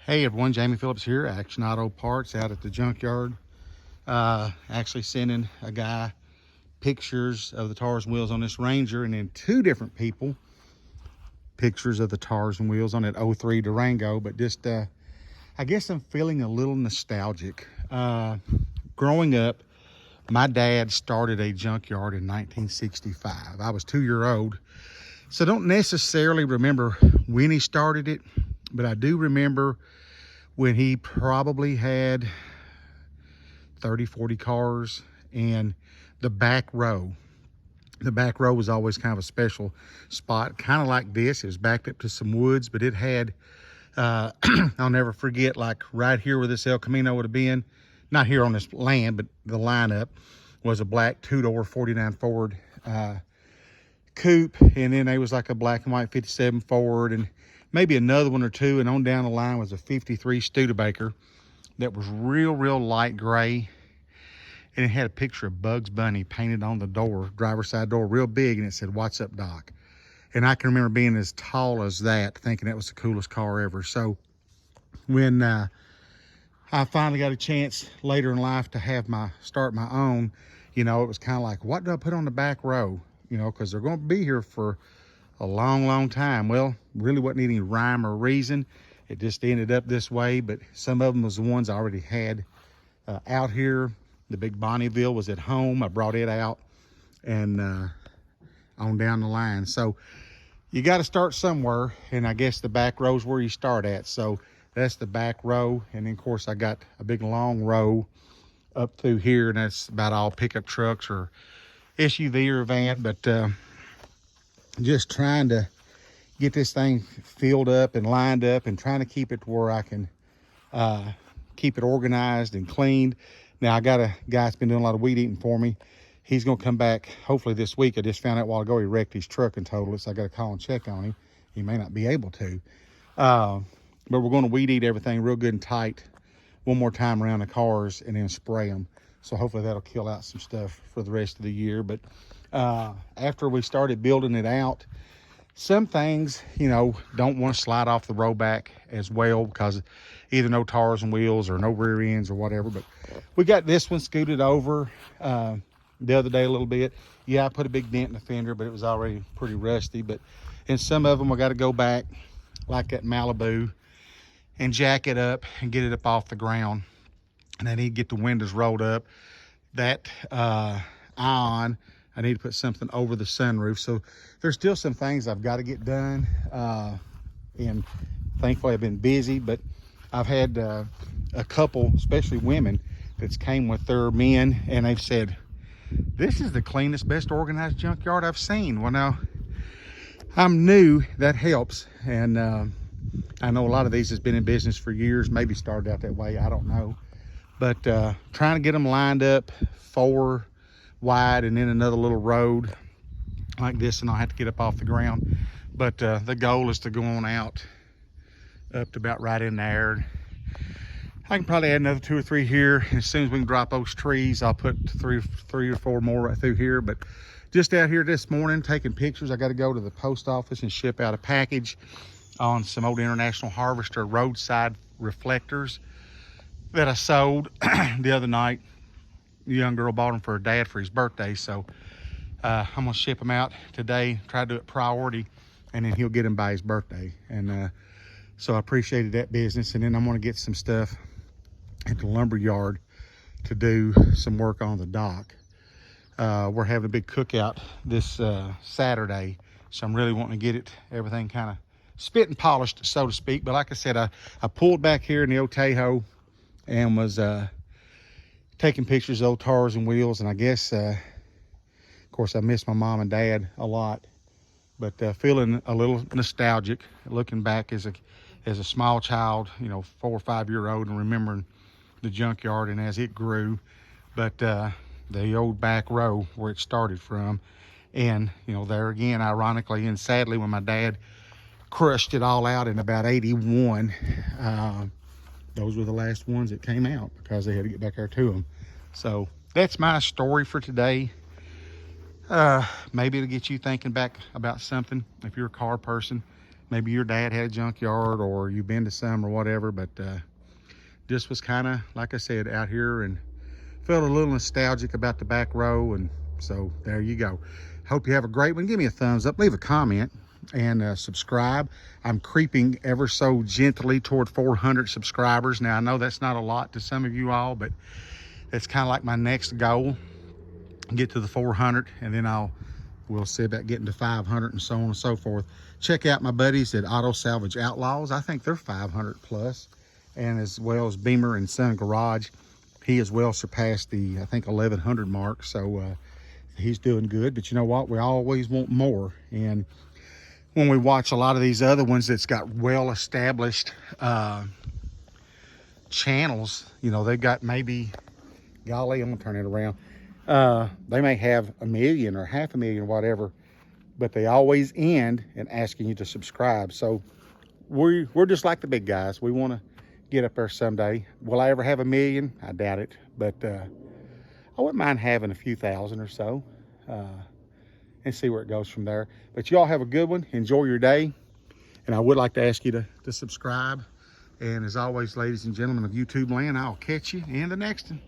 Hey everyone, Jamie Phillips here, Action Auto Parts out at the junkyard. Actually sending a guy pictures of the tires and wheels on this Ranger, and then two different people pictures of the tires and wheels on that '03 Durango. But just, I guess I'm feeling a little nostalgic. Growing up, my dad started a junkyard in 1965. I was 2 years old, so don't necessarily remember when he started it, but I do remember when he probably had 30-40 cars, and the back row was always kind of a special spot, kind of like this. It was backed up to some woods, but it had I'll never forget, like right here where this El Camino would have been, not here on this land, but the lineup was a black two-door 49 Ford coupe, and then there was like a black and white 57 Ford, and maybe another one or two, and on down the line was a 53 Studebaker that was real light gray, and it had a picture of Bugs Bunny painted on the door, driver's side door, real big, and it said, "What's up, Doc?" And I can remember being as tall as that, thinking that was the coolest car ever. So when I finally got a chance later in life to start my own, it was kind of like, what do I put on the back row? Because they're going to be here for a long time. Well, really wasn't any rhyme or reason. It just ended up this way, but some of them was the ones I already had out here. The big Bonneville was at home. I brought it out and on down the line. So you got to start somewhere, and I guess the back row is where you start at. So that's the back row, and then of course I got a big long row up through here, and that's about all pickup trucks or SUV or van. But just trying to get this thing filled up and lined up, and trying to keep it to where I can keep it organized and cleaned. Now I got a guy that's been doing a lot of weed eating for me. He's gonna come back hopefully this week. I just found out a while ago he wrecked his truck and totaled it, so I got to call and check on him. He may not be able to, but we're going to weed eat everything real good and tight one more time around the cars, and then spray them. So hopefully that'll kill out some stuff for the rest of the year. But after we started building it out, some things, don't want to slide off the row back as well, because either no tires and wheels or no rear ends or whatever. But we got this one scooted over the other day a little bit. Yeah, I put a big dent in the fender, but it was already pretty rusty. But in some of them, I got to go back, like that Malibu, and jack it up and get it up off the ground. And I need to get the windows rolled up. That Ion, I need to put something over the sunroof. So there's still some things I've got to get done. And thankfully I've been busy, but I've had a couple, especially women, that's came with their men, and they've said, "This is the cleanest, best organized junkyard I've seen." Well, now I'm new, that helps. And I know a lot of these has been in business for years, maybe started out that way, I don't know. But trying to get them lined up 4 wide, and then another little road like this, and I'll have to get up off the ground. But the goal is to go on out up to about right in there. I can probably add another 2 or 3 here, and as soon as we can drop those trees, I'll put three or four more right through here. But just out here this morning taking pictures. I got to go to the post office and ship out a package on some old International Harvester roadside reflectors that I sold the other night. The young girl bought them for her dad for his birthday, so I'm gonna ship them out today, try to do it priority, and then he'll get them by his birthday. And so I appreciated that business. And then I'm gonna get some stuff at the lumber yard to do some work on the dock. We're having a big cookout this Saturday, so I'm really wanting to get everything kind of spit and polished, so to speak. But like I said, I pulled back here in the Otejo and was taking pictures of old tires and wheels. And I guess of course I miss my mom and dad a lot, but feeling a little nostalgic, looking back as a small child, 4 or 5 year old, and remembering the junkyard and as it grew. But the old back row where it started from, and there again, ironically and sadly, when my dad crushed it all out in about 81, those were the last ones that came out because they had to get back there to them. So that's my story for today. Maybe it'll get you thinking back about something if you're a car person. maybe your dad had a junkyard or you've been to some or whatever, but just was kind of, like I said, out here and felt a little nostalgic about the back row. And so there you go. Hope you have a great one. Give me a thumbs up, leave a comment, and subscribe. I'm creeping ever so gently toward 400 subscribers. Now, I know that's not a lot to some of you all, but that's kind of like my next goal. Get to the 400, and then we'll see about getting to 500 and so on and so forth. Check out my buddies at Auto Salvage Outlaws. I think they're 500 plus, and as well as Beamer and Son Garage. He has well surpassed the, I think, 1100 mark. So he's doing good. But you know what? We always want more. And when we watch a lot of these other ones that's got well established channels, you know, they've got maybe, golly, I'm gonna turn it around. They may have 1 million or 500,000 or whatever, but they always end in asking you to subscribe. So we're just like the big guys. We want to get up there someday. Will I ever have 1 million? I doubt it, but I wouldn't mind having a few thousand or so, and see where it goes from there. But y'all have a good one. Enjoy your day. And I would like to ask you to subscribe. And as always, ladies and gentlemen of YouTube land, I'll catch you in the next one.